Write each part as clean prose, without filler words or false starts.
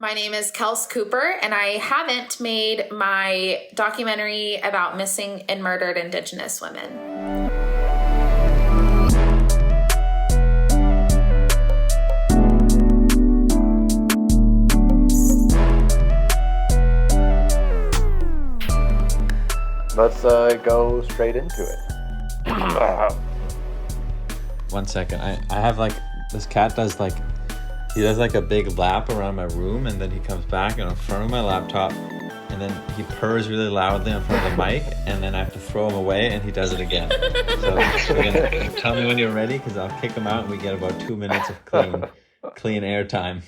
My name is Kelsey Cooper, and I haven't made my documentary about missing and murdered Indigenous women. Let's go straight into it. 1 second. I have like, this cat does like, he does like a big lap around my room, and then he comes back and in front of my laptop, and then he purrs really loudly in front of the mic, and then I have to throw him away, and he does it again. So again, tell me when you're ready, because I'll kick him out, and we get about 2 minutes of clean air time.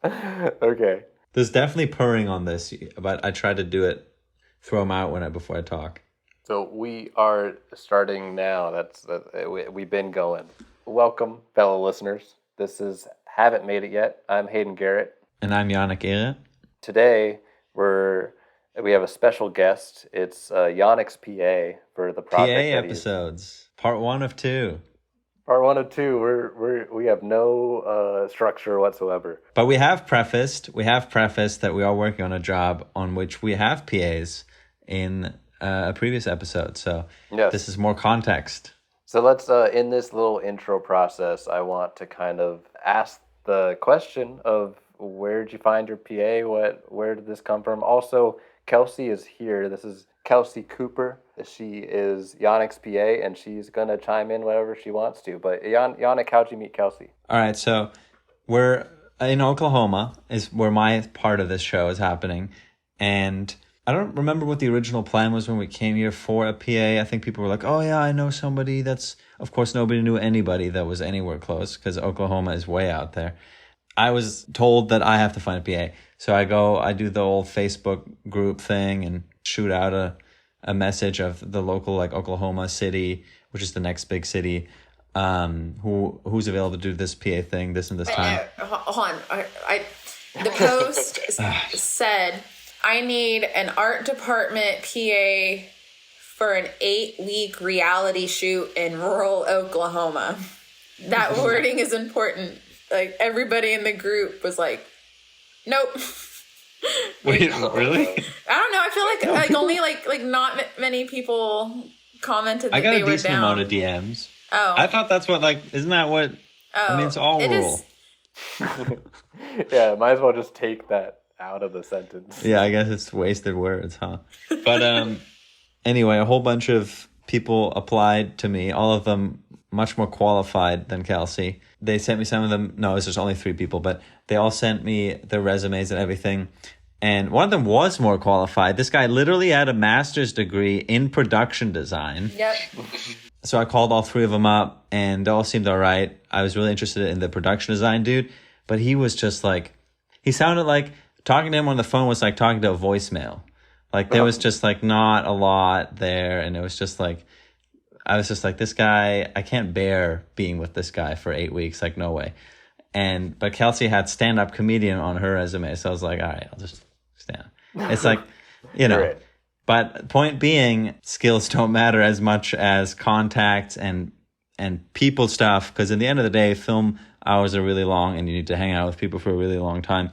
Okay. There's definitely purring on this, but I try to do it, throw him out before I talk. So we are starting now. We've been going. Welcome, fellow listeners. This is Haven't Made It Yet. I'm Hayden Garrett. And I'm Jannik. Today, we have a special guest. It's Jannik's PA for the project. PA episodes. Part 1 of 2. Part 1 of 2. We have no structure whatsoever. But we have prefaced that we are working on a job on which we have PAs in a previous episode. So yes. This is more context. So let's, in this little intro process, I want to kind of ask the question of where did you find your PA? Where did this come from? Also, Kelsey is here. This is Kelsey Cooper. She is Jannik's PA, and she's going to chime in whatever she wants to. But Jannik, how'd you meet Kelsey? All right, so we're in Oklahoma is where my part of this show is happening. And I don't remember what the original plan was when we came here for a PA. I think people were like, oh yeah, I know somebody that's... Of course, nobody knew anybody that was anywhere close because Oklahoma is way out there. I was told that I have to find a PA. So I do the old Facebook group thing and shoot out a message of the local like Oklahoma city, which is the next big city, who's available to do this PA thing, this and this time. Hold on. The post said... I need an art department PA for an 8-week reality shoot in rural Oklahoma. That wording is important. Like, everybody in the group was like, nope. Wait, really? I don't know. I feel like only like not many people commented that they were down. I got a decent amount of DMs. Oh. I thought that's what, isn't that what... Oh. I mean, it's all rural. Yeah, might as well just take that out of the sentence. Yeah, I guess it's wasted words, huh? But anyway, a whole bunch of people applied to me, all of them much more qualified than Kelsey. They sent me some of them. No, it was just only 3 people, but they all sent me their resumes and everything. And one of them was more qualified. This guy literally had a master's degree in production design. Yep. So I called all 3 of them up, and they all seemed all right. I was really interested in the production design dude, but he was just like, he sounded like, talking to him on the phone was like talking to a voicemail. Like there was just like not a lot there. And it was just like, I was just like, this guy, I can't bear being with this guy for 8 weeks. Like, no way. But Kelsey had stand-up comedian on her resume. So I was like, all right, I'll just stand. It's like, Right. But point being, skills don't matter as much as contacts and people stuff. Because in the end of the day, film hours are really long and you need to hang out with people for a really long time.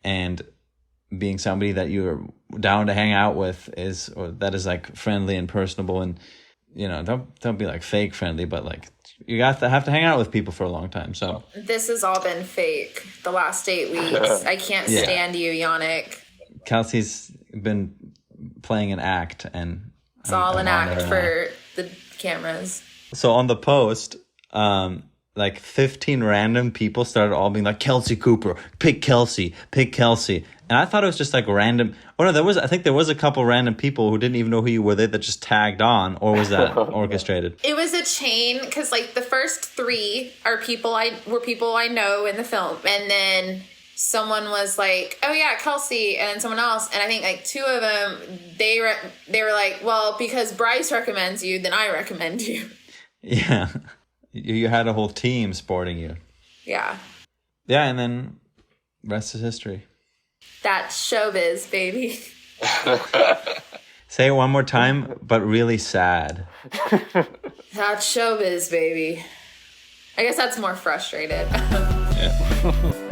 And being somebody that you're down to hang out with that is like friendly and personable, and don't be like fake friendly, but like you have to hang out with people for a long time. So this has all been fake the last 8 weeks. I can't stand you, Jannik. Kelsey's been playing an act, and it's all an act for the cameras. So on the post, like 15 random people started all being like, Kelsey Cooper, pick Kelsey. And I thought it was just like random. Oh no, I think there was a couple random people who didn't even know who you were that just tagged on, or was that orchestrated? It was a chain, because like the first 3 are people I know in the film. And then someone was like, oh yeah, Kelsey, and then someone else. And I think like 2 of them, they were like, well, because Bryce recommends you, then I recommend you. Yeah. You had a whole team supporting you. Yeah. Yeah, and then rest is history. That's showbiz, baby. Say it one more time, but really sad. That's showbiz, baby. I guess that's more frustrated. Yeah.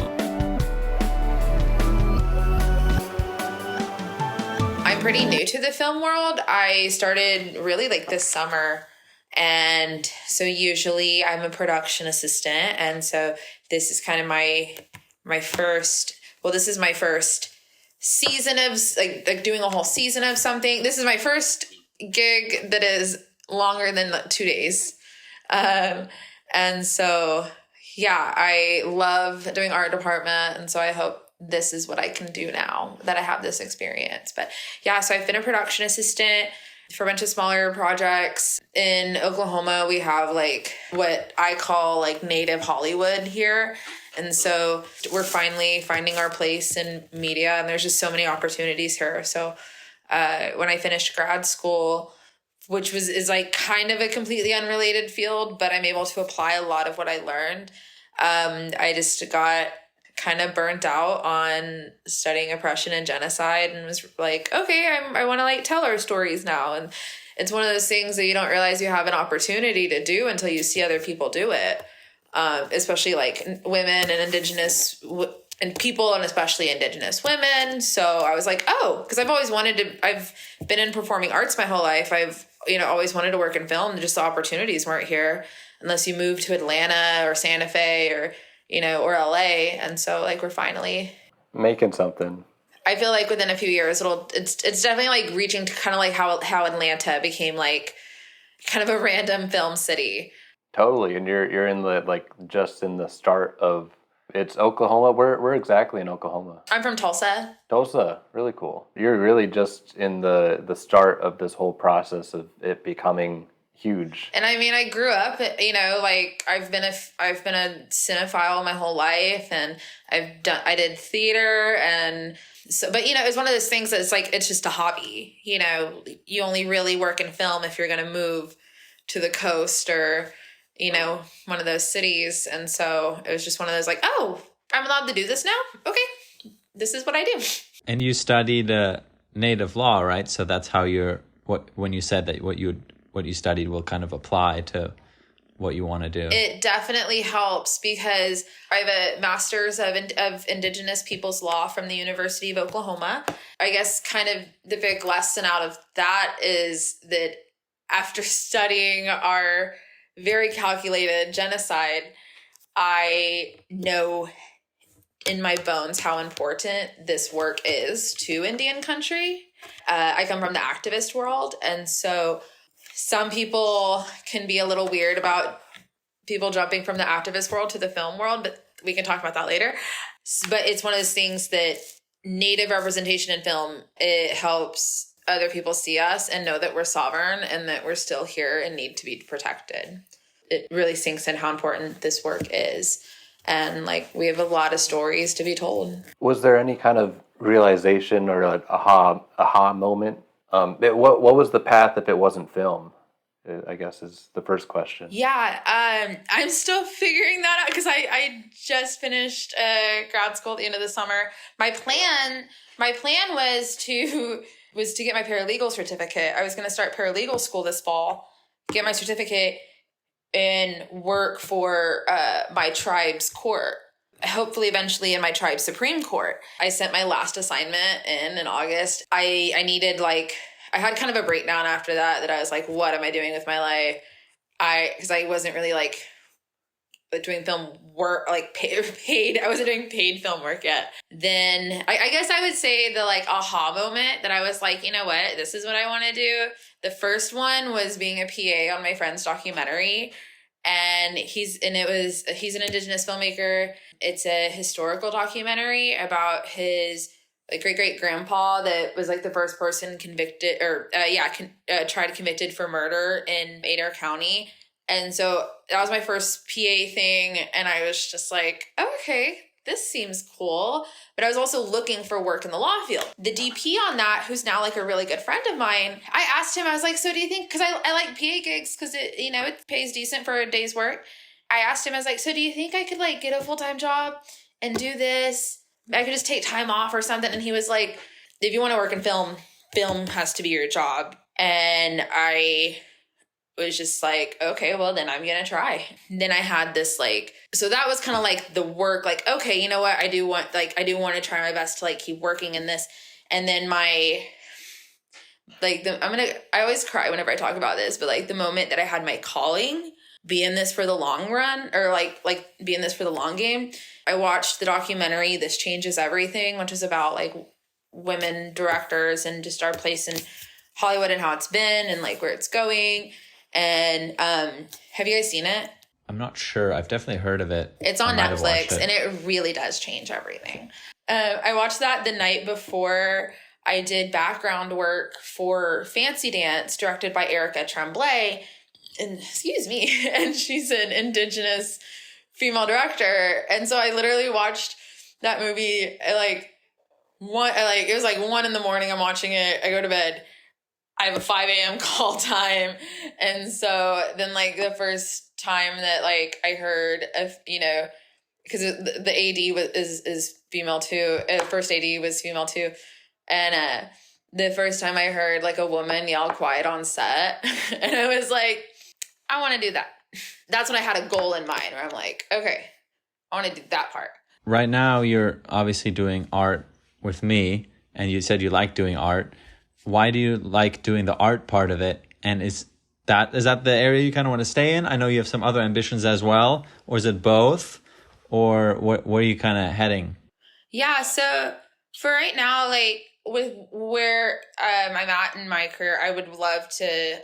pretty new to the film world. I started really like this summer. And so usually I'm a production assistant. And so this is kind of my first, well, this is my first season of like doing a whole season of something. This is my first gig that is longer than 2 days. And so, yeah, I love doing art department. And so I hope this is what I can do now that I have this experience. But yeah, so I've been a production assistant for a bunch of smaller projects. In Oklahoma, we have like what I call like native Hollywood here. And so we're finally finding our place in media, and there's just so many opportunities here. So when I finished grad school, which is like kind of a completely unrelated field, but I'm able to apply a lot of what I learned. I just got kind of burnt out on studying oppression and genocide, and was like, okay, I want to like tell our stories now. And it's one of those things that you don't realize you have an opportunity to do until you see other people do it. Especially like women and indigenous and people, and especially indigenous women. So I was like, oh, because I've been in performing arts my whole life. I've, always wanted to work in film. Just the opportunities weren't here unless you move to Atlanta or Santa Fe or, or LA. And so like, we're finally making something. I feel like within a few years, it's definitely like reaching to kind of like how Atlanta became like kind of a random film city. Totally. And you're in the, like, just in the start of, it's Oklahoma. We're exactly in Oklahoma. I'm from Tulsa. Tulsa. Really cool. You're really just in the start of this whole process of it becoming huge. And I mean, I grew up, like I've been a cinephile my whole life, and I did theater, and so, but it was one of those things that it's like, it's just a hobby. You only really work in film if you're going to move to the coast or, one of those cities. And so it was just one of those like, oh, I'm allowed to do this now? Okay, this is what I do. And you studied native law, right? So that's how when you said that what you studied will kind of apply to what you want to do. It definitely helps because I have a master's of Indigenous Peoples Law from the University of Oklahoma. I guess kind of the big lesson out of that is that after studying our very calculated genocide, I know in my bones how important this work is to Indian country. I come from the activist world, and so some people can be a little weird about people jumping from the activist world to the film world, but we can talk about that later. But it's one of those things that Native representation in film, it helps other people see us and know that we're sovereign and that we're still here and need to be protected. It really sinks in how important this work is. And like, we have a lot of stories to be told. Was there any kind of realization or an aha moment? What was the path if it wasn't film? I guess is the first question. Yeah, I'm still figuring that out because I just finished grad school at the end of the summer. My plan was to get my paralegal certificate. I was going to start paralegal school this fall, get my certificate, and work for my tribe's court. Hopefully eventually in my tribe's Supreme Court. I sent my last assignment in August. I needed I had kind of a breakdown after that I was like, what am I doing with my life? Because I wasn't really doing film work, paid. I wasn't doing paid film work yet. Then I guess I would say the aha moment that I was like, you know what, this is what I want to do. The first one was being a PA on my friend's documentary. And he's an Indigenous filmmaker. It's a historical documentary about his great-great-grandpa that was the first person convicted tried convicted for murder in Adair County. And so that was my first PA thing. And I was just like, oh, okay, this seems cool. But I was also looking for work in the law field. The DP on that, who's now a really good friend of mine, I asked him, I was like, so do you think, because I like PA gigs because it pays decent for a day's work. I asked him, I was like, so do you think I could get a full-time job and do this? I could just take time off or something. And he was like, if you want to work in film has to be your job. And I was just like, okay, well then I'm going to try. And then I had this so that was kind of the work, okay, you know what? I do want to try my best to keep working in this. And then my like I always cry whenever I talk about this, but like the moment that I had my calling, be in this for the long run, or like be in this for the long game. I watched the documentary This Changes Everything, which is about like women directors and just our place in Hollywood and how it's been and like where it's going. And have you guys seen it? I'm not sure. I've definitely heard of it. It's on Netflix, and it really does change everything. I watched that the night before I did background work for Fancy Dance, directed by Erica Tremblay. And excuse me, and she's an Indigenous female director. And so I literally watched that movie it was like 1 a.m. I'm watching it. I go to bed. I have a 5 a.m. call time. And so then like the first time that like I heard of, because the AD is female too. First AD was female too. And the first time I heard like a woman yell quiet on set, and I was like, I want to do that. That's when I had a goal in mind where I'm like, okay, I want to do that part. Right now, you're obviously doing art with me, and you said you like doing art. Why do you like doing the art part of it? And is that the area you kind of want to stay in? I know you have some other ambitions as well, or is it both? Or where are you kind of heading? Yeah, so for right now, like with where I'm at in my career, I would love to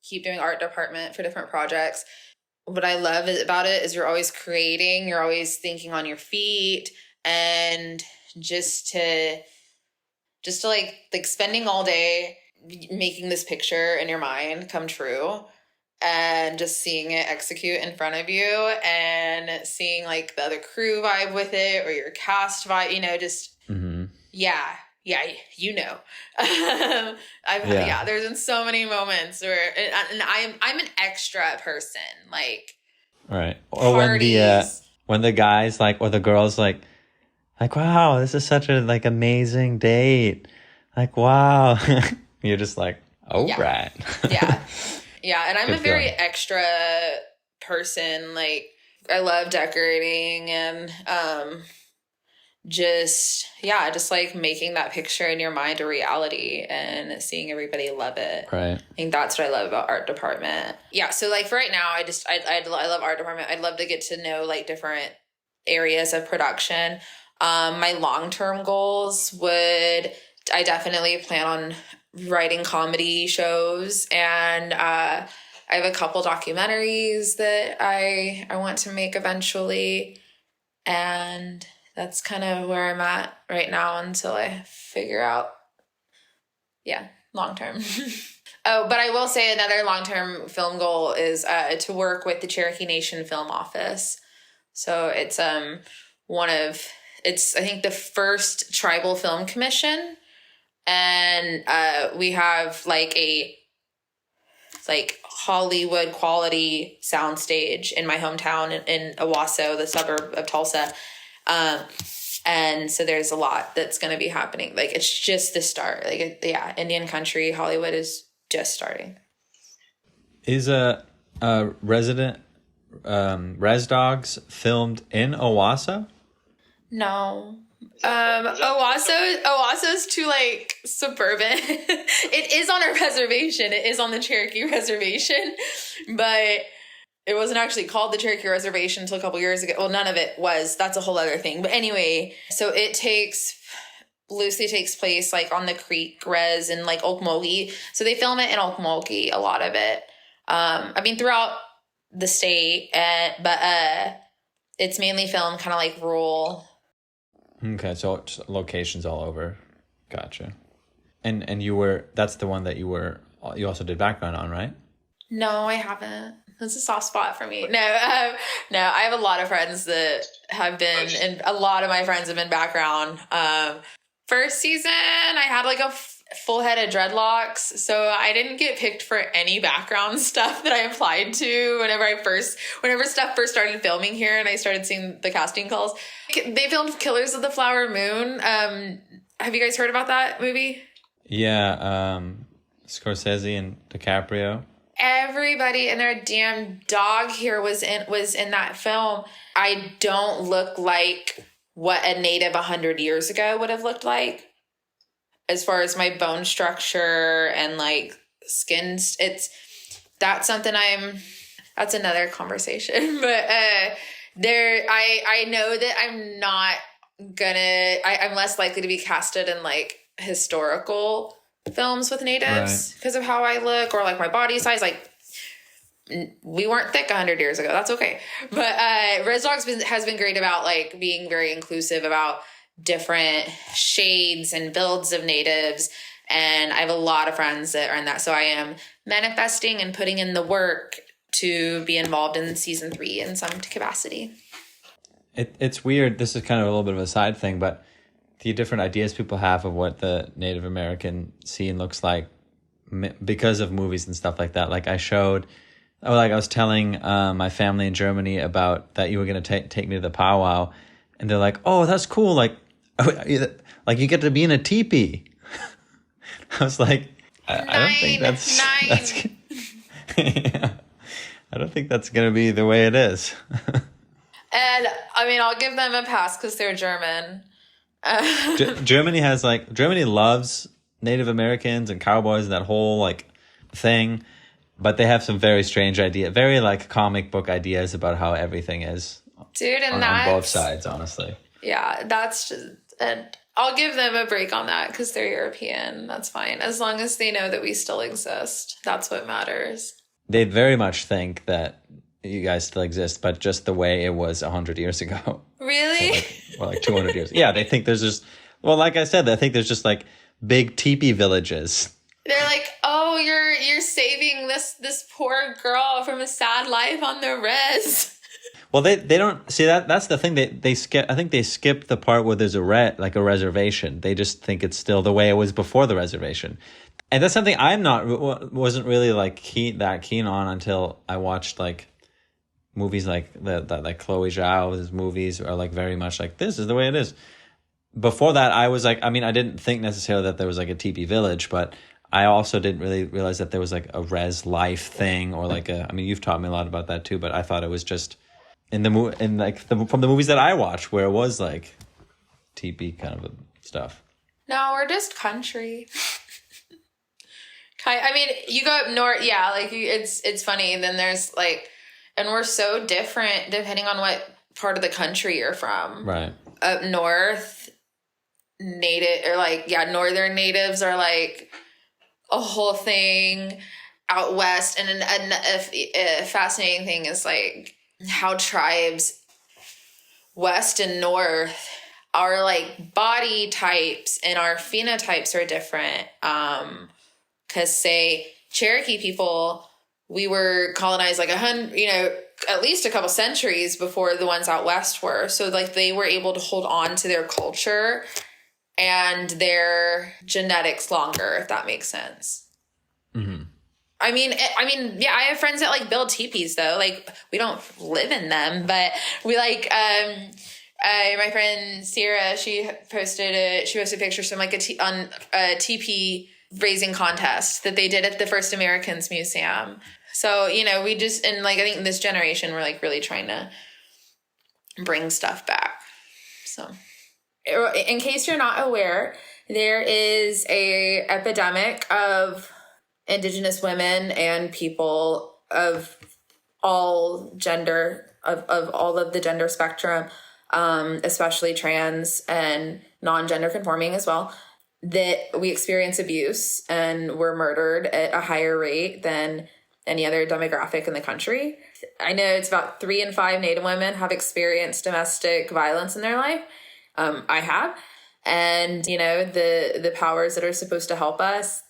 keep doing art department for different projects. What I love about it is you're always creating, you're always thinking on your feet, and just to like spending all day making this picture in your mind come true, and just seeing it execute in front of you, and seeing like the other crew vibe with it, or your cast vibe, just yeah, there's been so many moments where, and I'm an extra person, like, right, or parties. when the guys like, or the girls like, wow, this is such a like amazing date, like, wow. You're just like, right. Yeah, and I'm Good a very feeling. extra person. Like, I love decorating and just like making that picture in your mind a reality and seeing everybody love it. Right. I think that's what I love about art department. Yeah, so like for right now, I love art department. I'd love to get to know like different areas of production. My long-term goals I definitely plan on writing comedy shows, and I have a couple documentaries that I want to make eventually, and that's kind of where I'm at right now until I figure out long term. Oh, but I will say another long-term film goal is to work with the Cherokee Nation Film Office. So it's I think the first tribal film commission. And we have like a Hollywood quality soundstage in my hometown in Owasso, the suburb of Tulsa. And so there's a lot that's going to be happening. Like, it's just the start. Like, Indian country, Hollywood is just starting. Is a resident Res Dogs filmed in Owasso? No. Owasso's too like suburban. It is on a reservation. It is on the Cherokee reservation, but it wasn't actually called the Cherokee Reservation until a couple years ago. Well, none of it was. That's a whole other thing. But anyway, so it loosely takes place like on the Creek Res in like Okmulgee. So they film it in Okmulgee, a lot of it. Throughout the state, but it's mainly filmed kind of like rural. Okay, so it's locations all over. Gotcha. And that's the one that you also did background on, right? No, I haven't. That's a soft spot for me. No, I have a lot of friends that have been, and a lot of my friends have been background. First season, I had like a full head of dreadlocks, so I didn't get picked for any background stuff that I applied to whenever stuff first started filming here, and I started seeing the casting calls. They filmed Killers of the Flower Moon. Have you guys heard about that movie? Yeah, Scorsese and DiCaprio. Everybody and their damn dog here was in that film. I don't look like what a native 100 years ago would have looked like. as far as my bone structure and like that's something that's another conversation. But I know that I'm less likely to be casted in like historical films with natives because of how I look or like my body size. Like, we weren't thick 100 years ago. That's okay. But Res Dogs has been great about like being very inclusive about different shades and builds of natives. And I have a lot of friends that are in that. So I am manifesting and putting in the work to be involved in season 3 in some capacity. It's weird. This is kind of a little bit of a side thing, but the different ideas people have of what the Native American scene looks like because of movies and stuff like that. Like I was telling my family in Germany about that you were going to take me to the powwow, and they're like, "Oh, that's cool! Like you get to be in a teepee." I was like, I don't think that's yeah, I don't think that's going to be the way it is. And I mean, I'll give them a pass because they're German. Germany loves Native Americans and cowboys and that whole like thing. But they have some very strange very like comic book ideas about how everything is. Dude, and on both sides, honestly. Yeah, and I'll give them a break on that because they're European. That's fine. As long as they know that we still exist. That's what matters. They very much think that you guys still exist, but just the way it was 100 years ago. Really? Or like 200 years. Yeah, they think there's just, well, like I said, I think there's just like big teepee villages. They're like, oh, you're saving this poor girl from a sad life on the res. Well, they don't see that's the thing they skip. I think they skip the part where there's a reservation. They just think it's still the way it was before the reservation, and that's something wasn't really like keen on until I watched like movies like like Chloe Zhao's movies are like very much like this is the way it is. Before that, I was like, I mean, I didn't think necessarily that there was like a teepee village, but I also didn't really realize that there was like a res life thing or like I mean, you've taught me a lot about that too, but I thought it was just from the movies that I watched where it was like teepee kind of stuff. No, we're just country. I mean, you go up north, yeah, like it's funny. And then there's like, and we're so different depending on what part of the country you're from. Right. Up north, northern natives are like a whole thing. Out west, and a fascinating thing is like how tribes west and north, our like body types and our phenotypes are different. Because say Cherokee people, we were colonized like at least a couple centuries before the ones out west were. So like they were able to hold on to their culture and their genetics longer, if that makes sense. Mm-hmm. I mean, yeah, I have friends that like build teepees though. Like we don't live in them, but we like, my friend Sierra, she posted pictures from like on a teepee raising contest that they did at the First Americans Museum. So, we just, and like, I think in this generation, we're like really trying to bring stuff back. So in case you're not aware, there is a epidemic of Indigenous women and people of all gender, of all of the gender spectrum, especially trans and non-gender conforming as well, that we experience abuse and we're murdered at a higher rate than any other demographic in the country. I know it's about 3 in 5 Native women have experienced domestic violence in their life. I have. And, the powers that are supposed to help us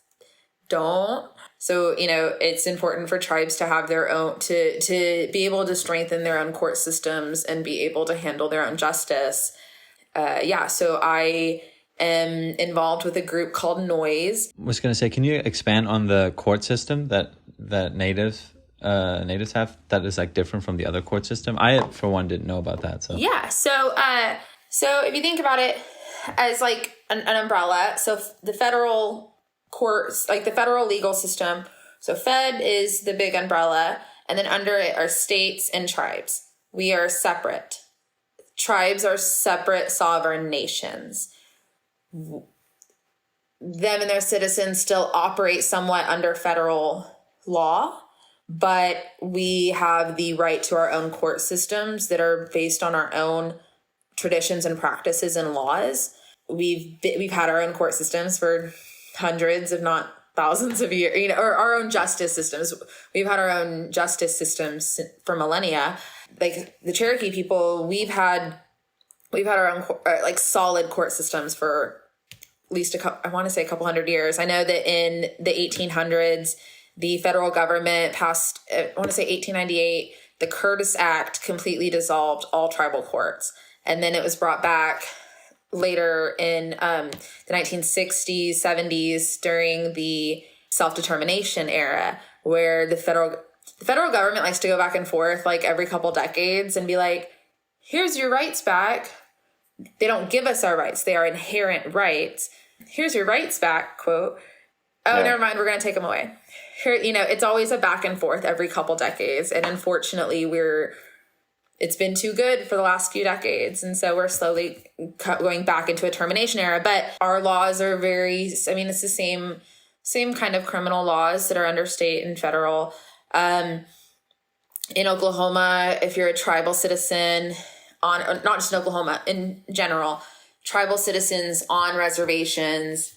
don't. So, it's important for tribes to have their own, to be able to strengthen their own court systems and be able to handle their own justice. So I am involved with a group called Noise. I was going to say, can you expand on the court system that natives have that is like different from the other court system? I, for one, didn't know about that. So yeah. So if you think about it as like an umbrella, so the federal courts, like the federal legal system. So Fed is the big umbrella, and then under it are states and tribes. We are separate. Tribes are separate sovereign nations. them and their citizens still operate somewhat under federal law, but we have the right to our own court systems that are based on our own traditions and practices and laws. We've had our own court systems for hundreds, if not thousands of years, or our own justice systems. We've had our own justice systems for millennia. Like the Cherokee people, we've had our own solid court systems for at least a couple hundred years. I know that in the 1800s, the federal government passed, I want to say 1898, the Curtis Act completely dissolved all tribal courts. And then it was brought back later in the 1960s, 70s during the self-determination era, where the federal government likes to go back and forth like every couple decades and be like, here's your rights back. They don't give us our rights. They are inherent rights. Here's your rights back, quote. Oh, yeah. Never mind. We're going to take them away. Here, it's always a back and forth every couple decades. And unfortunately, it's been too good for the last few decades. And so we're slowly going back into a termination era. But our laws are it's the same kind of criminal laws that are under state and federal. In Oklahoma, if you're a tribal citizen not just in Oklahoma, in general, tribal citizens on reservations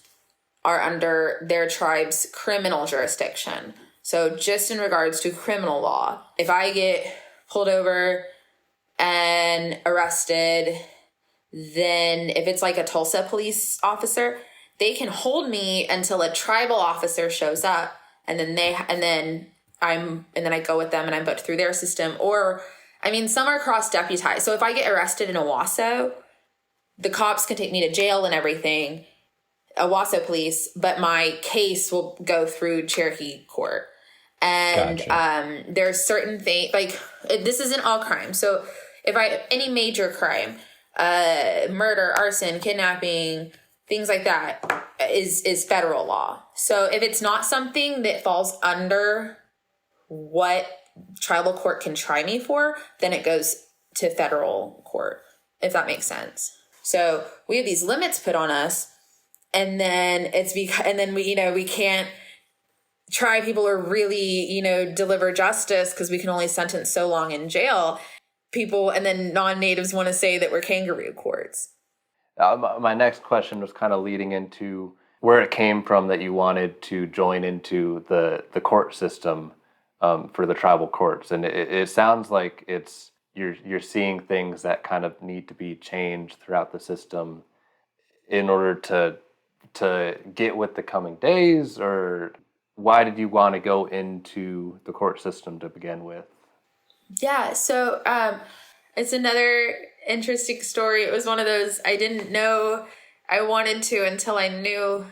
are under their tribe's criminal jurisdiction. So just in regards to criminal law, if I get pulled over and arrested, then if it's like a Tulsa police officer, they can hold me until a tribal officer shows up, and then I go with them and I'm put through their system. Or, some are cross-deputized. So if I get arrested in Owasso, the cops can take me to jail and everything, Owasso police, but my case will go through Cherokee court. And gotcha. There's certain things, like, this isn't all crime. So if any major crime, murder, arson, kidnapping, things like that is federal law. So if it's not something that falls under what tribal court can try me for, then it goes to federal court, if that makes sense. So we have these limits put on us, and then we can't try people or really, deliver justice because we can only sentence so long in jail. People, and then non-natives want to say that we're kangaroo courts. My next question was kind of leading into where it came from that you wanted to join into the court system for the tribal courts. And it sounds like you're seeing things that kind of need to be changed throughout the system in order to get with the coming days, or why did you want to go into the court system to begin with? Yeah, so it's another interesting story. It was one of those I didn't know I wanted to until I knew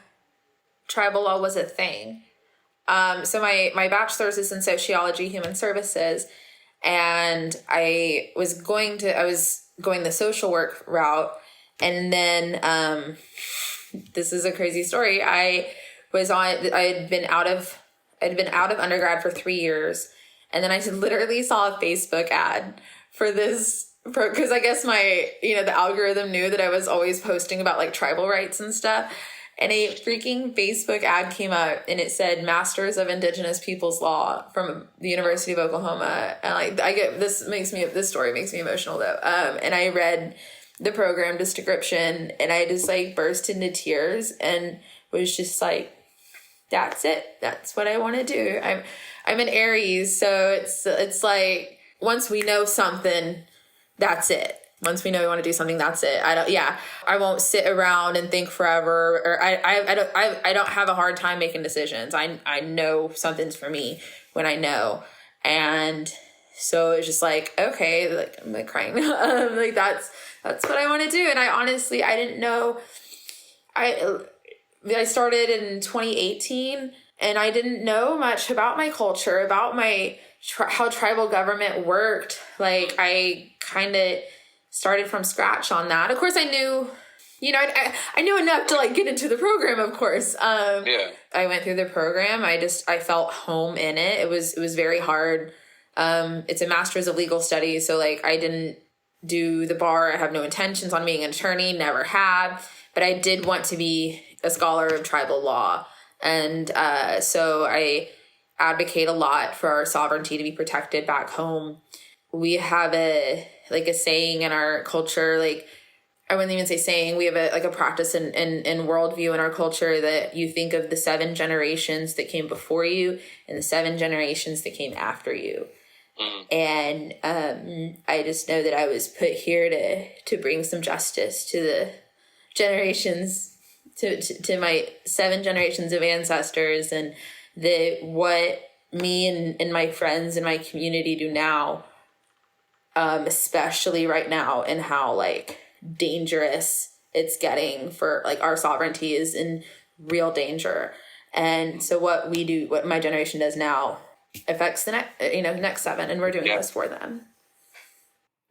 tribal law was a thing. So my bachelor's is in sociology, human services, and I was going the social work route, and then this is a crazy story. I had been out of undergrad for 3 years, and then I literally saw a Facebook ad for this because I guess the algorithm knew that I was always posting about like tribal rights and stuff. And a freaking Facebook ad came up, and it said Masters of Indigenous Peoples Law from the University of Oklahoma. And this story makes me emotional though. And I read the program description, and I just like burst into tears and was just like, that's it. That's what I want to do. I'm an Aries, so it's like once we know something, that's it. Once we know we want to do something, that's it. I won't sit around and think forever, or I don't have a hard time making decisions. I know something's for me when I know. And so it's just like, okay, like I'm like crying. Like that's what I want to do. And I didn't know. I started in 2018, and I didn't know much about my culture, about how tribal government worked. Like I kind of started from scratch on that. Of course, I knew, I knew enough to like get into the program. Of course, I went through the program. I felt home in it. It was very hard. It's a master's of legal studies, so like I didn't do the bar. I have no intentions on being an attorney, never have. But I did want to be a scholar of tribal law. And so I advocate a lot for our sovereignty to be protected back home. We have a saying in our culture, like, I wouldn't even say saying, we have a practice in worldview in our culture that you think of the 7 generations that came before you and the 7 generations that came after you. And I just know that I was put here to bring some justice to the generations, to my 7 generations of ancestors, and what me and my friends and my community do now, especially right now, and how like dangerous it's getting for like our sovereignty is in real danger. And so what we do, what my generation does now, affects the next 7, and we're doing this for them.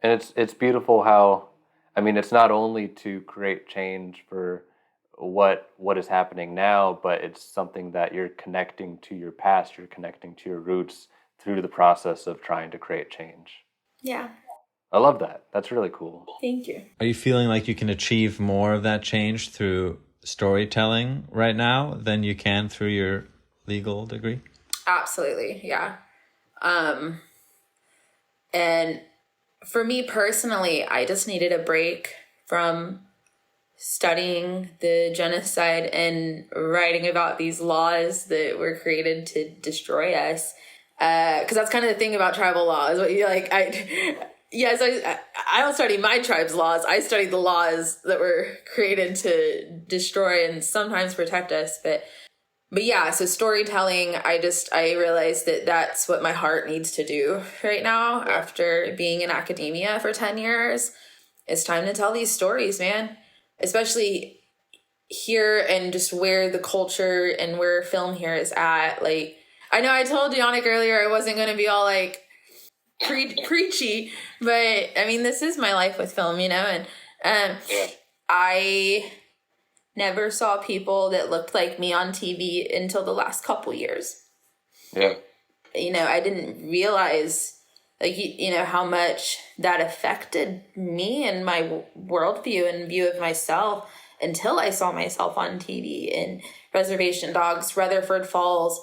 And it's beautiful how, I mean, it's not only to create change for what is happening now, but it's something that you're connecting to your past, you're connecting to your roots through the process of trying to create change. Yeah. I love that. That's really cool. Thank you. Are you feeling like you can achieve more of that change through storytelling right now than you can through your legal degree? Absolutely, yeah. And for me personally, I just needed a break from studying the genocide and writing about these laws that were created to destroy us. Because that's kind of the thing about tribal law, is what you like. I don't study my tribe's laws. I study the laws that were created to destroy and sometimes protect us. But yeah, so storytelling, I realized that that's what my heart needs to do right now after being in academia for 10 years. It's time to tell these stories, man. Especially here and just where the culture and where film here is at. Like, I know I told Jannik earlier I wasn't going to be all like preachy, but I mean, this is my life with film, and I never saw people that looked like me on TV until the last couple years. Yeah. I didn't realize, like, how much that affected me and my worldview and view of myself until I saw myself on TV in Reservation Dogs, Rutherford Falls,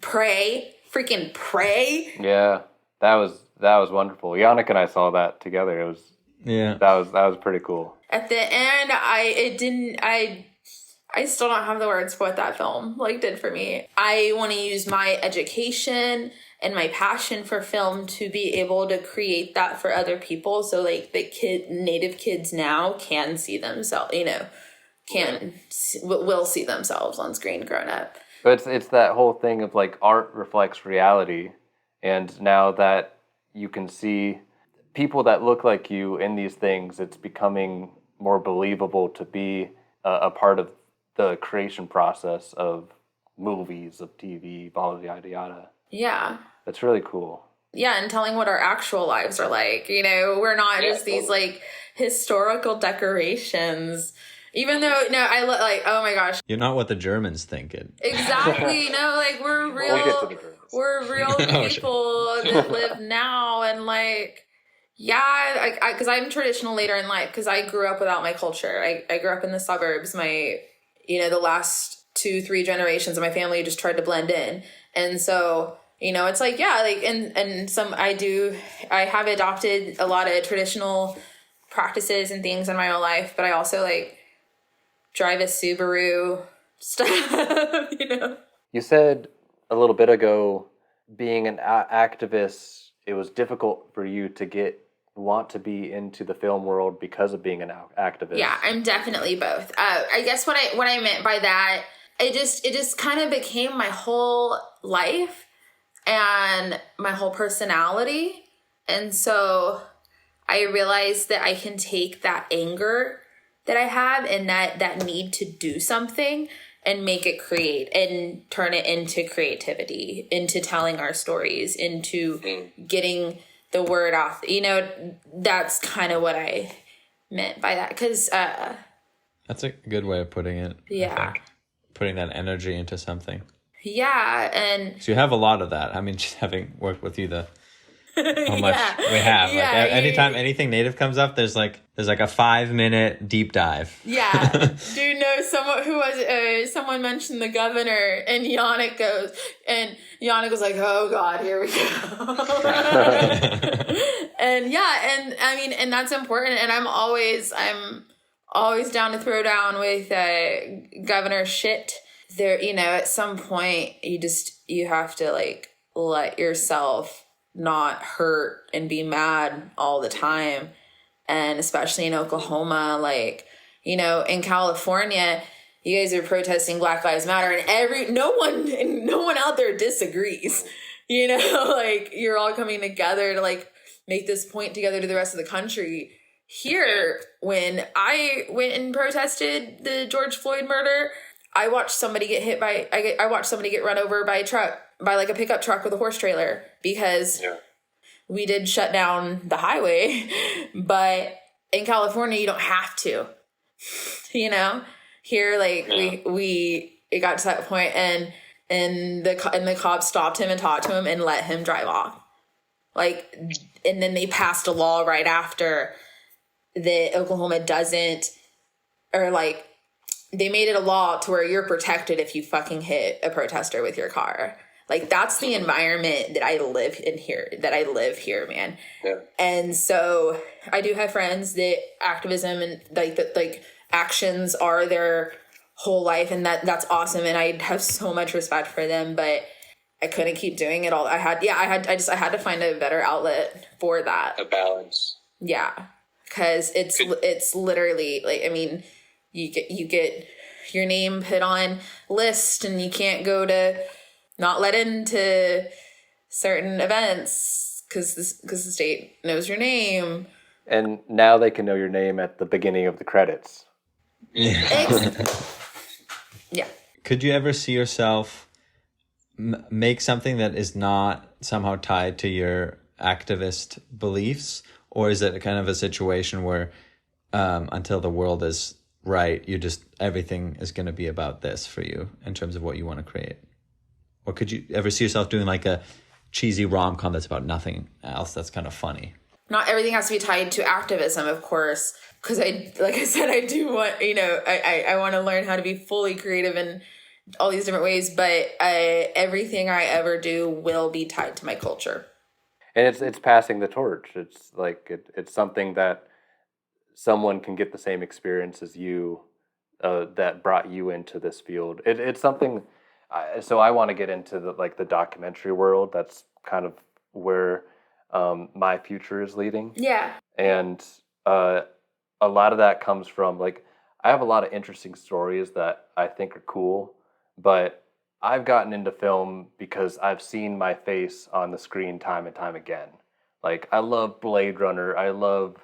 freaking Prey. Yeah, that was wonderful. Jannik and I saw that together. It was that was pretty cool. At the end, I still don't have the words for what that film did for me. I want to use my education and my passion for film to be able to create that for other people. So the Native kids now can see themselves, will see themselves on screen growing up. But it's that whole thing of like art reflects reality. And now that you can see people that look like you in these things, it's becoming more believable to be a part of the creation process of movies, of TV, yada, yada. Yeah. That's really cool. Yeah, and telling what our actual lives are like. We're not just these historical decorations. Even though, I look like, oh my gosh. You're not what the Germans think. Exactly. We're real. We'll get to the Germans. We're real people that live now, and because I'm traditional later in life, because I grew up without my culture. I grew up in the suburbs. The last 2-3 generations of my family just tried to blend in. And so, it's and some, I have adopted a lot of traditional practices and things in my own life, but I also drive a Subaru stuff, You said a little bit ago, being an activist, it was difficult for you to want to be into the film world because of being an activist. Yeah, I'm definitely both. I guess what I meant by that, it just kind of became my whole life and my whole personality. And so I realized that I can take that anger that I have and that need to do something and make it create and turn it into creativity, into telling our stories, into getting the word off. That's kind of what I meant by that. Because that's a good way of putting it. Yeah. Putting that energy into something. Yeah. And so you have a lot of that. I mean, just having worked with you the how much we have. Like anytime anything native comes up, there's like a 5-minute deep dive. Yeah. Do you know someone mentioned the governor, and Jannik was like, oh God, here we go. And I mean, and that's important. And I'm always down to throw down with governor shit. There, at some point you have to like let yourself not hurt and be mad all the time. And especially in Oklahoma, like, in California, you guys are protesting Black Lives Matter, and no one out there disagrees. Like, you're all coming together to like make this point together to the rest of the country. Here, when I went and protested the George Floyd murder, I watched somebody get run over by a truck, by like a pickup truck with a horse trailer, because we did shut down the highway. But in California, you don't have to, here, like it got to that point, and the cops stopped him and talked to him and let him drive off. Like, and then they passed a law right after that Oklahoma doesn't, or like, they made it a law to where you're protected if you fucking hit a protester with your car. Like, that's the environment that I live here, man. Yeah. And so I do have friends that activism and like actions are their whole life, and that's awesome. And I have so much respect for them, but I couldn't keep doing it all. I had to find a better outlet for that. A balance. Yeah. 'Cause it's literally like, I mean, you get your name put on list, and you can't go to, not let into certain events because the state knows your name. And now they can know your name at the beginning of the credits. Yeah. Yeah. Could you ever see yourself make something that is not somehow tied to your activist beliefs? Or is it kind of a situation where until the world is right, everything is going to be about this for you in terms of what you want to create? Or could you ever see yourself doing like a cheesy rom-com that's about nothing else that's kind of funny? Not everything has to be tied to activism, of course, because like I said, I do want, I want to learn how to be fully creative in all these different ways, but everything I ever do will be tied to my culture. And it's passing the torch. It's like it's something that someone can get the same experience as you that brought you into this field. It's something. So I want to get into the documentary world. That's kind of where my future is leading. Yeah. And a lot of that comes from like, I have a lot of interesting stories that I think are cool, but I've gotten into film because I've seen my face on the screen time and time again. Like, I love Blade Runner. I love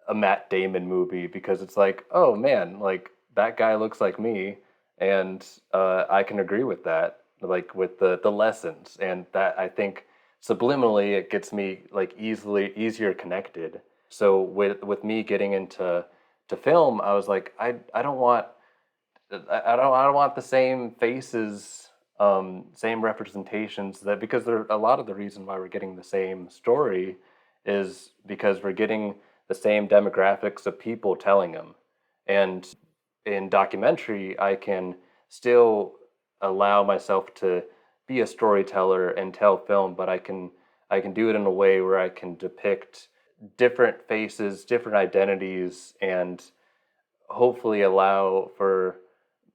a Matt Damon movie because it's like, oh man, like that guy looks like me. And I can agree with that, like with the lessons. And that, I think subliminally, it gets me like easier connected. So with me getting into film, I was like, I don't want the same faces, same representations, that because a lot of the reason why we're getting the same story is because we're getting the same demographics of people telling them. And in documentary, I can still allow myself to be a storyteller and tell film, but I can do it in a way where I can depict different faces, different identities, and hopefully allow for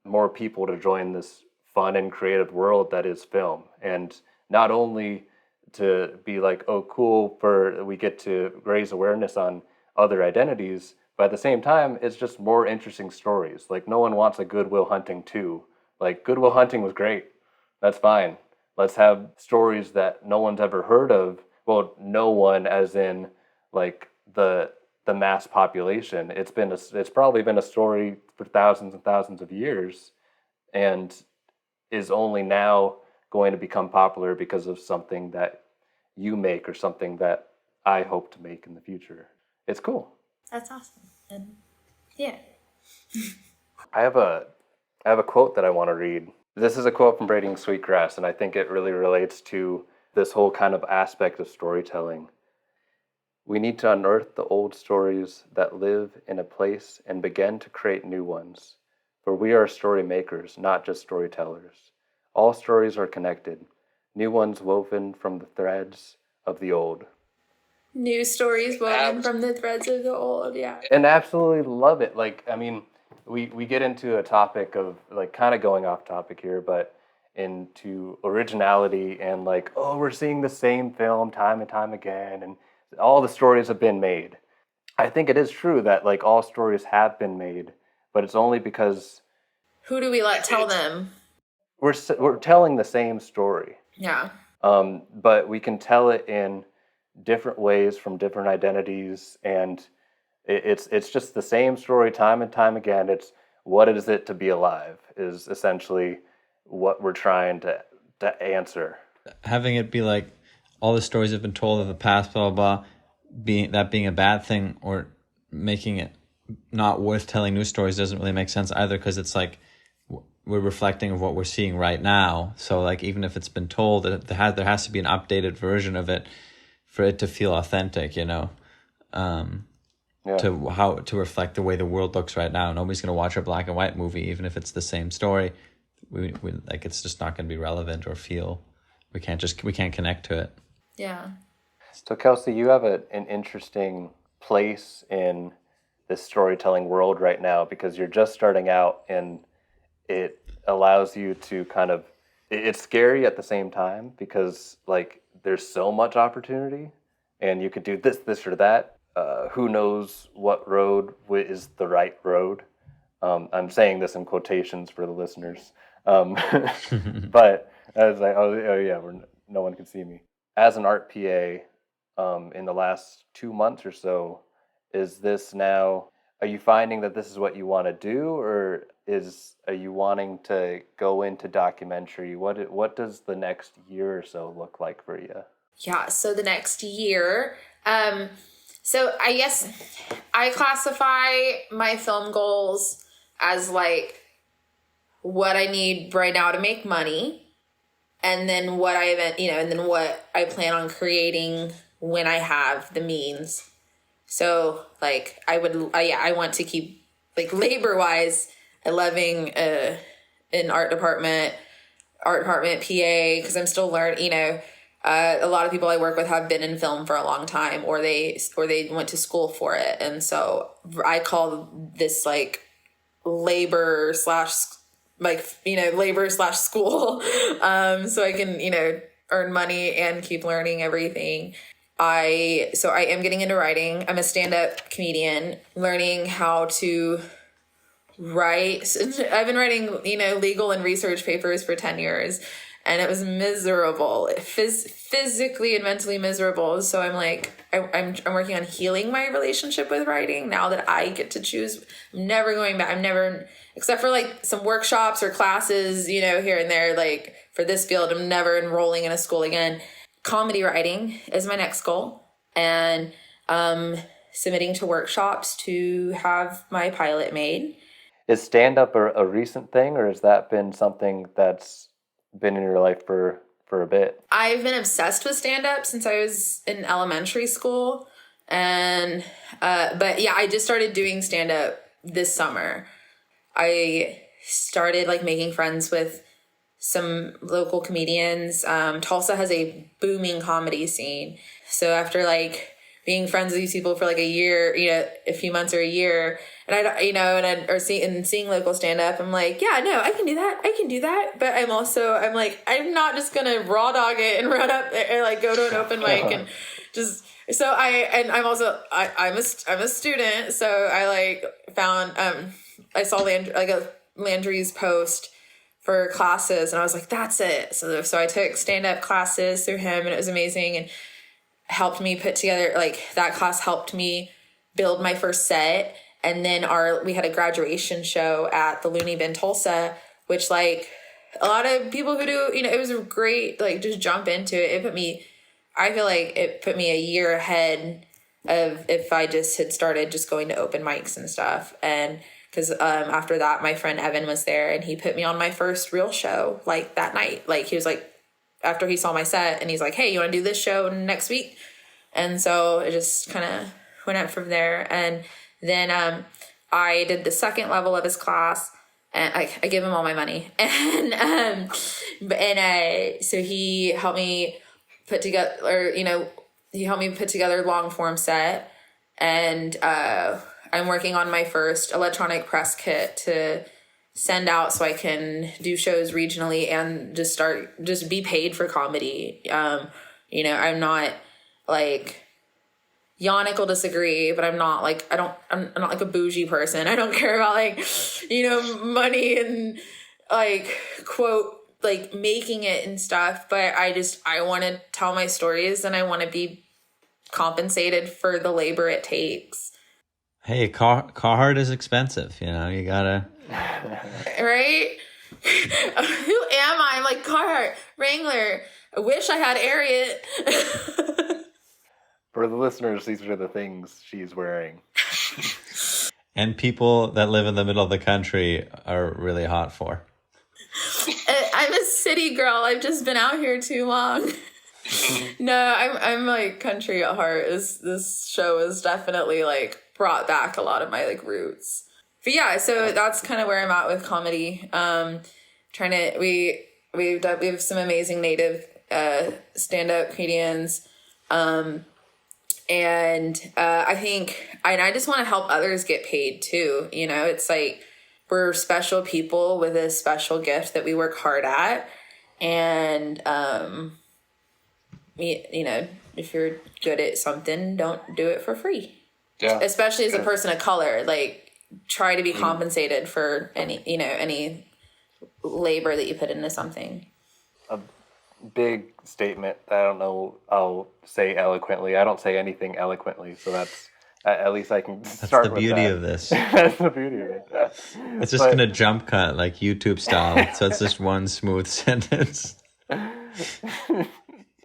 more people to join this fun and creative world that is film. And not only to be like, oh, cool, we get to raise awareness on other identities, but at the same time, it's just more interesting stories. Like, no one wants a Good Will Hunting 2. Like, Good Will Hunting was great. That's fine. Let's have stories that no one's ever heard of. Well, no one as in, like, the mass population. It's probably been a story for thousands and thousands of years, and is only now going to become popular because of something that you make or something that I hope to make in the future. It's cool. That's awesome. And yeah. I have a quote that I want to read. This is a quote from Braiding Sweetgrass, and I think it really relates to this whole kind of aspect of storytelling. We need to unearth the old stories that live in a place and begin to create new ones. For we are story makers, not just storytellers. All stories are connected, new ones woven from the threads of the old. New stories woven from the threads of the old, yeah. And absolutely love it. Like, I mean, we get into a topic of, like, kind of going off topic here, but into originality and, like, oh, we're seeing the same film time and time again, and all the stories have been made. I think it is true that, like, all stories have been made, but it's only because Who do we let tell them? we're telling the same story. Yeah. But we can tell it in different ways from different identities, and it's just the same story time and time again. It's what is it to be alive is essentially what we're trying to answer. Having it be like all the stories have been told of the past, blah blah blah, being a bad thing or making it not worth telling new stories doesn't really make sense either, because it's like we're reflecting of what we're seeing right now. So like even if it's been told, there has to be an updated version of it for it to feel authentic, you know. To reflect the way the world looks right now. Nobody's going to watch a black and white movie, even if it's the same story. We like, it's just not going to be relevant or feel. We can't connect to it. Yeah. So Kelsey, you have an interesting place in this storytelling world right now, because you're just starting out, and it allows you to kind of, it's scary at the same time, because like there's so much opportunity and you could do this or that. Who knows what road is the right road? I'm saying this in quotations for the listeners. But I was like, oh yeah, no one can see me. As an art PA, in the last 2 months or so, are you finding that this is what you want to do, or are you wanting to go into documentary? What does the next year or so look like for you? Yeah, so the next year, so I guess I classify my film goals as like what I need right now to make money, and then and then what I plan on creating when I have the means. So like I want to keep, like, labor wise, loving an art department PA, because I'm still learning, a lot of people I work with have been in film for a long time, or they went to school for it. And so I call this like labor slash school. So I can, earn money and keep learning everything. I am getting into writing. I'm a stand-up comedian, learning how to write. I've been writing, legal and research papers for 10 years, and it was miserable, physically and mentally miserable. So I'm like, I'm working on healing my relationship with writing now that I get to choose. I'm never going back. Except for like some workshops or classes, here and there, like for this field, I'm never enrolling in a school again. Comedy writing is my next goal, and submitting to workshops to have my pilot made. Is stand-up a recent thing, or has that been something that's been in your life for a bit? I've been obsessed with stand-up since I was in elementary school, and but yeah, I just started doing stand-up this summer. I started like making friends with some local comedians. Tulsa has a booming comedy scene. So after like being friends with these people for like a year, a few months or a year, and seeing local stand up, I'm like, yeah, no, I can do that. But I'm like, I'm not just gonna raw dog it and run up and like go to an open mic and just. So I'm a student. So I like found, I saw Landry's post for classes, and I was like, that's it. So I took stand-up classes through him, and it was amazing, and helped me put together, like, that class helped me build my first set. And then we had a graduation show at the Looney Bin Tulsa, which, like, a lot of people who do, it was great, like, just jump into it. I feel like it put me a year ahead of if I just had started just going to open mics and stuff. And because after that, my friend Evan was there, and he put me on my first real show, like, that night. Like, he was like, after he saw my set, and he's like, hey, you want to do this show next week? And so it just kind of went up from there. And then I did the second level of his class, and I gave him all my money. And so he helped me put together, long form set. And I'm working on my first electronic press kit to send out so I can do shows regionally and just be paid for comedy. I'm not like, Jannik will disagree, but I'm not like, I'm not like a bougie person. I don't care about like, money and like quote, like making it and stuff. But I want to tell my stories, and I want to be compensated for the labor it takes. Hey, Carhartt is expensive. You gotta. Right? Who am I? I'm like Carhartt, Wrangler. I wish I had Ariat. For the listeners, these are the things she's wearing. And people that live in the middle of the country are really hot for. I'm a city girl. I've just been out here too long. No, I'm like country at heart. This show is definitely like brought back a lot of my like roots. But yeah, so that's kind of where I'm at with comedy. We have some amazing native stand-up comedians. And I think I just want to help others get paid too. It's like we're special people with a special gift that we work hard at. And, if you're good at something, don't do it for free. Yeah. Especially as a person of color, like try to be compensated for any labor that you put into something. A big statement that I don't know I'll say eloquently. I don't say anything eloquently, so that's at least I can start with that. That's the beauty of this. That's the beauty of it. It's just going to jump cut like YouTube style, so it's just one smooth sentence.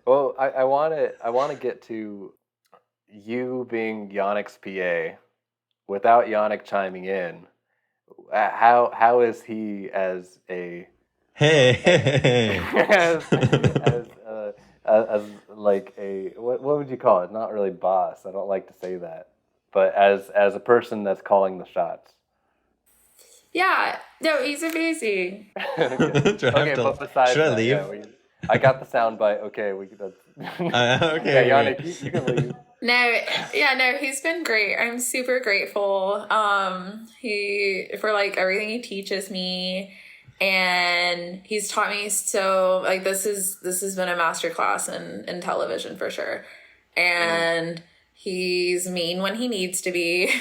Well, I want to get to you being Jannik's PA without Jannik chiming in. How is he as a as like a what would you call it? Not really boss. I don't like to say that, but as a person that's calling the shots. Yeah, no, he's amazing. Okay, but besides should I leave? Yeah, I got the sound bite. Okay, we could. Okay, yeah, Jannik, you can leave. No, he's been great. I'm super grateful. For like everything he teaches me, and he's taught me so like this has been a masterclass in television for sure. And he's mean when he needs to be,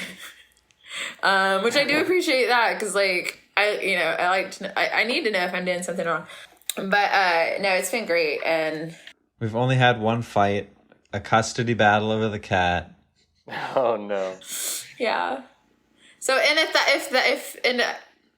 which I do appreciate that because like I need to know if I'm doing something wrong. But no, it's been great, and we've only had one fight. A custody battle over the cat. Oh no. Yeah. So and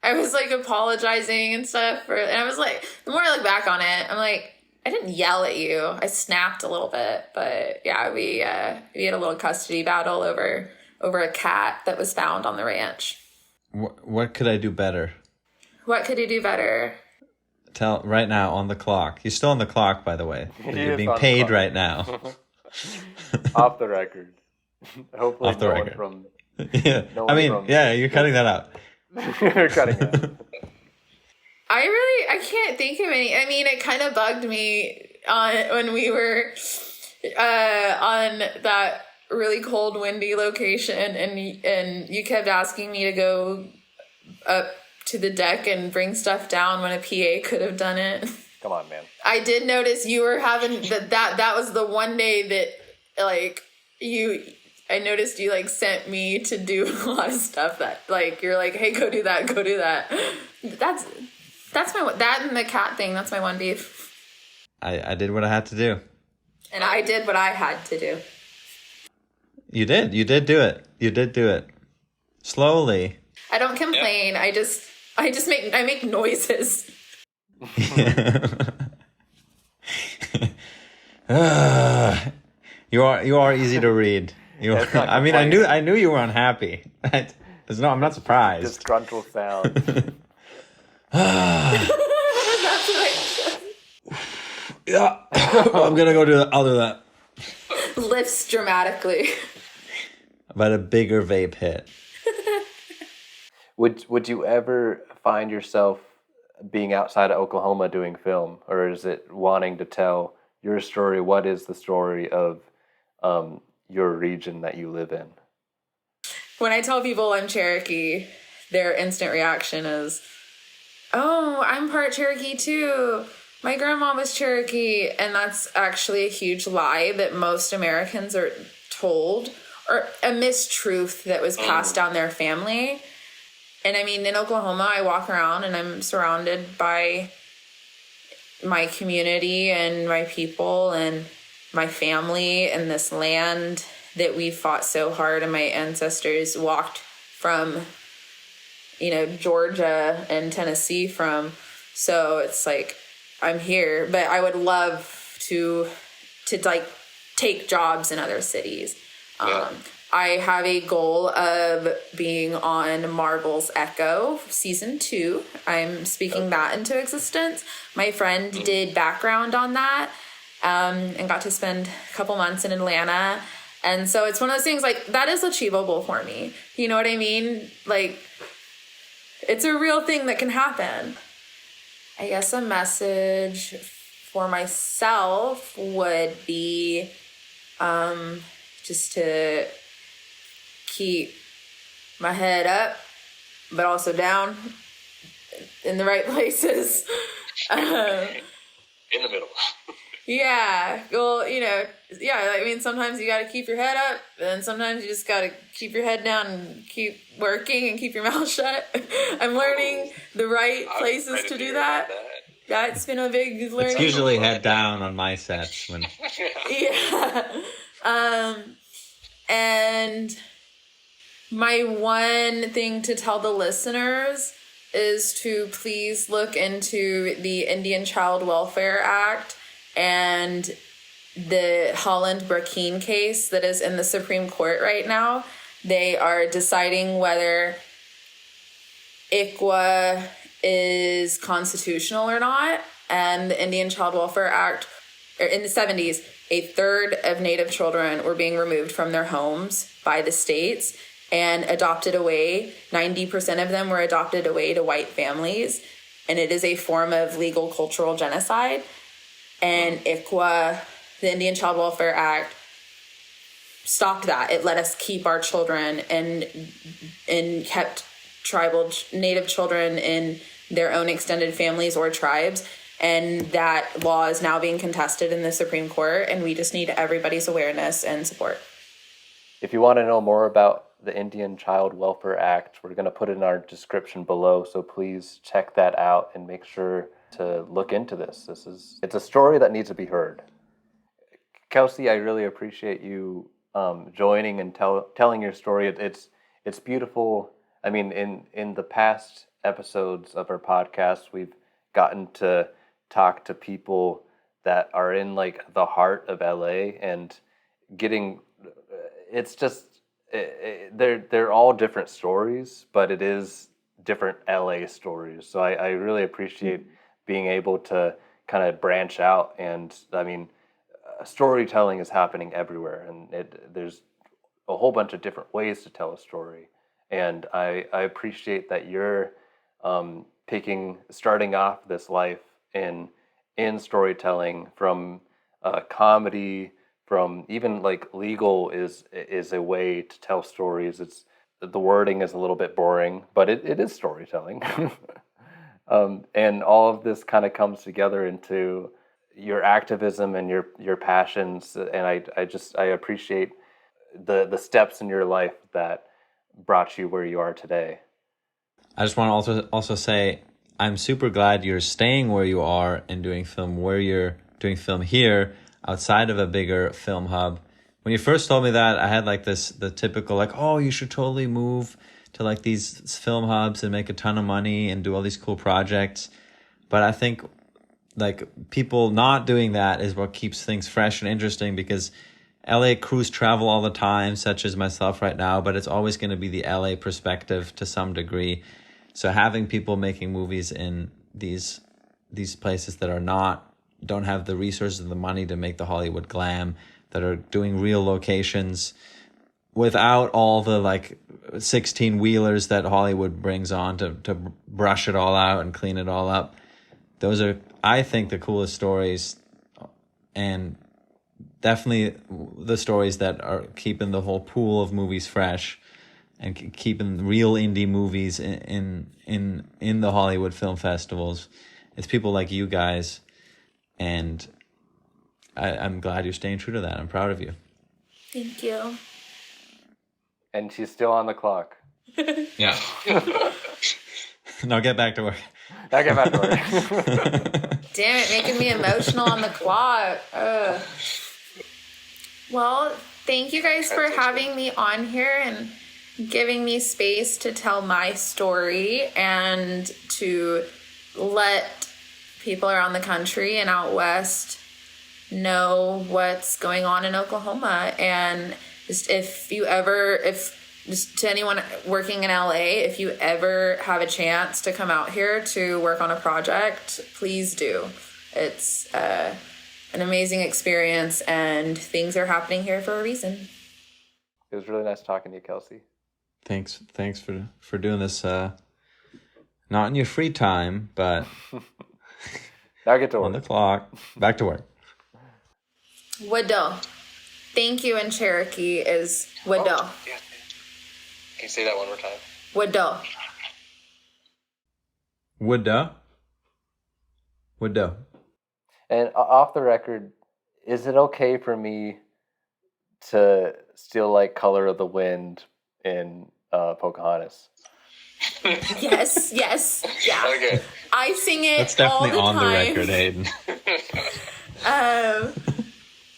I was like apologizing and stuff and I was like, the more I look back on it, I'm like, I didn't yell at you. I snapped a little bit, but yeah, we had a little custody battle over a cat that was found on the ranch. What could I do better? What could you do better? Tell right now on the clock. You're still on the clock, by the way. You're being paid right now. Off the record. Hopefully off the record. From yeah. You're cutting that out. You're cutting it. I can't think of any. I mean, it kind of bugged me when we were on that really cold, windy location, and you kept asking me to go up to the deck and bring stuff down when a PA could have done it. Come on, man. I did notice you were having that was the one day that like I noticed you like sent me to do a lot of stuff that like you're like, hey, go do that. That's that and the cat thing. That's my one beef. I did what I had to do. And I did what I had to do. You did do it. You did do it. Slowly. I don't complain. Yeah. I make noises. You are easy to read. I mean, I knew you were unhappy. I'm not surprised. Disgruntled sound. That's what I said. Yeah, I'm gonna go do that. I'll do that. lifts dramatically. But a bigger vape hit. Would you ever find yourself being outside of Oklahoma doing film, or is it wanting to tell your story? What is the story of your region that you live in? When I tell people I'm Cherokee, their instant reaction is, "Oh, I'm part Cherokee too. My grandma was Cherokee." And that's actually a huge lie that most Americans are told, or a mistruth that was passed down their family. And I mean, in Oklahoma, I walk around and I'm surrounded by my community and my people and my family and this land that we fought so hard and my ancestors walked from, Georgia and Tennessee from. So it's like, I'm here, but I would love to like take jobs in other cities. I have a goal of being on Marvel's Echo season 2. I'm speaking that into existence. My friend did background on that and got to spend a couple months in Atlanta. And so it's one of those things like that is achievable for me. You know what I mean? Like, it's a real thing that can happen. I guess a message for myself would be just to keep my head up, but also down in the right places. In the middle. Yeah. Well, I mean, sometimes you got to keep your head up, and sometimes you just got to keep your head down and keep working and keep your mouth shut. I'm learning the right places to do that. That's been a big learning. It's usually head down on my sets when. Yeah. And my one thing to tell the listeners is to please look into the Indian Child Welfare Act and the Holland-Burkeen case that is in the Supreme Court right now. They are deciding whether ICWA is constitutional or not. And the Indian Child Welfare Act, in the 70s, a third of Native children were being removed from their homes by the states and adopted away. 90% of them were adopted away to white families. And it is a form of legal cultural genocide. And ICWA, the Indian Child Welfare Act, stopped that. It let us keep our children and kept tribal Native children in their own extended families or tribes. And that law is now being contested in the Supreme Court, and we just need everybody's awareness and support. If you want to know more about the Indian Child Welfare Act, we're going to put it in our description below, so please check that out and make sure to look into this. It's a story that needs to be heard. Kelsey, I really appreciate you joining and telling your story. It's beautiful. I mean, in the past episodes of our podcast, we've gotten to talk to people that are in like the heart of LA and getting. It's just they're all different stories, but it is different LA stories. So I really appreciate being able to kind of branch out. And I mean, storytelling is happening everywhere, and there's a whole bunch of different ways to tell a story. And I appreciate that you're starting off this life in storytelling, from comedy, from even like legal is a way to tell stories. The wording is a little bit boring, but it is storytelling. And all of this kind of comes together into your activism and your passions. And I appreciate the steps in your life that brought you where you are today. I just want to also say I'm super glad you're staying where you are and doing film where you're doing film here outside of a bigger film hub. When you first told me that, I had like the typical like, oh, you should totally move to like these film hubs and make a ton of money and do all these cool projects. But I think like people not doing that is what keeps things fresh and interesting, because LA crews travel all the time, such as myself right now, but it's always going to be the LA perspective to some degree. So having people making movies in these places that don't have the resources and the money to make the Hollywood glam, that are doing real locations without all the like 16 wheelers that Hollywood brings on to brush it all out and clean it all up. Those are, I think, the coolest stories, and definitely the stories that are keeping the whole pool of movies fresh and keeping real indie movies in the Hollywood film festivals. It's people like you guys, and I'm glad you're staying true to that. I'm proud of you. Thank you. And she's still on the clock. Yeah. Now get back to work. Now get back to work. Damn it, making me emotional on the clock. Ugh. Well, thank you guys for having me on here and giving me space to tell my story and to let people around the country and out west know what's going on in Oklahoma. And just just to anyone working in LA, if you ever have a chance to come out here to work on a project, please do. It's an amazing experience, and things are happening here for a reason. It was really nice talking to you, Kelsey. Thanks for doing this. Not in your free time, but now get to work. On the clock. Back to work. Wado. Thank you in Cherokee is Wado. Oh, yeah. Can you say that one more time? Wado. Wado. And off the record, is it okay for me to still like Color of the Wind in Pocahontas? Yes, yeah. Okay. I sing it That's definitely all the on time. the record, Hayden.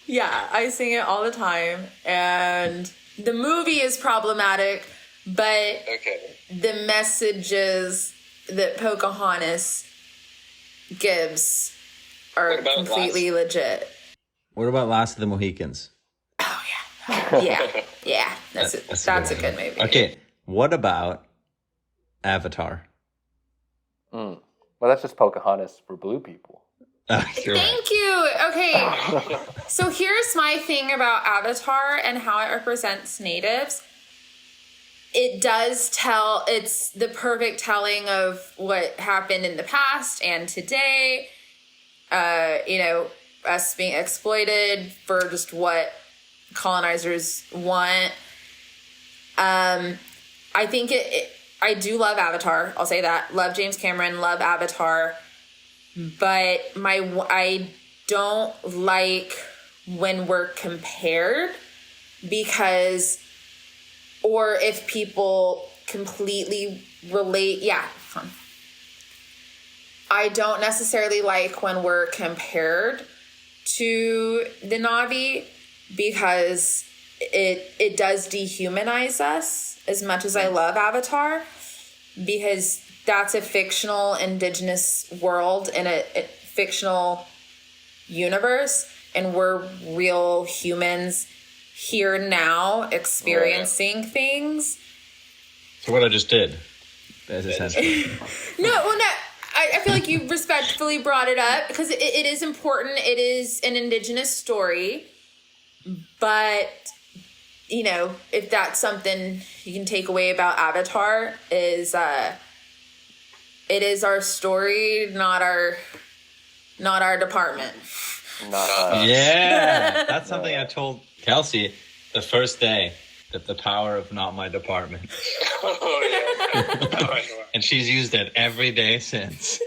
Yeah, I sing it all the time, and the movie is problematic, but the messages that Pocahontas gives are completely legit. What about Last of the Mohicans? Oh yeah. That's a good movie. Okay, what about Avatar? Well, that's just Pocahontas for blue people. Thank you. Okay, so here's my thing about Avatar and how it represents natives. It does it's the perfect telling of what happened in the past and today. Us being exploited for just what colonizers want. I think I do love Avatar. I'll say that. Love James Cameron, love Avatar. But I don't like when we're compared or if people completely relate. Yeah. I don't necessarily like when we're compared to the Na'vi because it does dehumanize us as much as I love Avatar, because that's a fictional indigenous world in a fictional universe, and we're real humans here now experiencing things. So what I just did, as essentially. No. I feel like you respectfully brought it up because it is important. It is an indigenous story. But, if that's something you can take away about Avatar is it is our story, not our department. Yeah. That's something I told Kelsey the first day. The power of not my department. Oh, yeah. And she's used it every day since.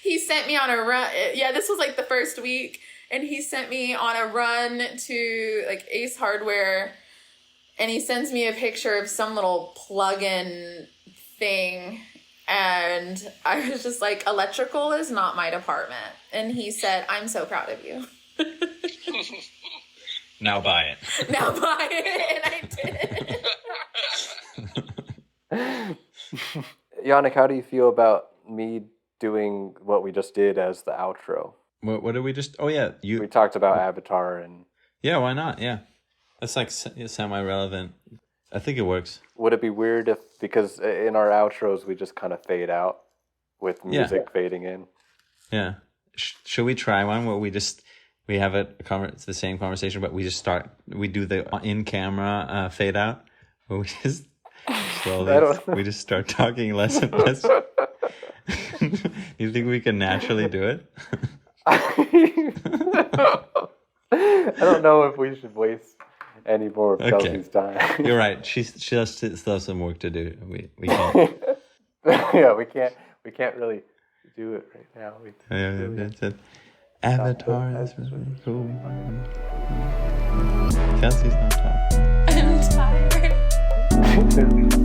He sent me on a run. Yeah, this was like the first week. And he sent me on a run to like Ace Hardware. And he sends me a picture of some little plug-in thing. And I was just like, electrical is not my department. And he said, I'm so proud of you. Now buy it. Now buy it, and I did. Jannik, how do you feel about me doing what we just did as the outro? What did we just... Oh, yeah. We talked about Avatar and... Yeah, why not? Yeah. That's like semi-relevant. I think it works. Would it be weird if... Because in our outros, we just kind of fade out with music fading in. Yeah. Should we try one where we we have it's the same conversation, but we do the in-camera fade out, where we just slowly, we just start talking less and less. Do you think we can naturally do it? I don't know if we should waste any more of Kelsey's time. You're right. She still has some work to do. We can't. Yeah, we can't really do it right now. That's it. Avatar is really cool. Kelsey's not talking. I'm tired.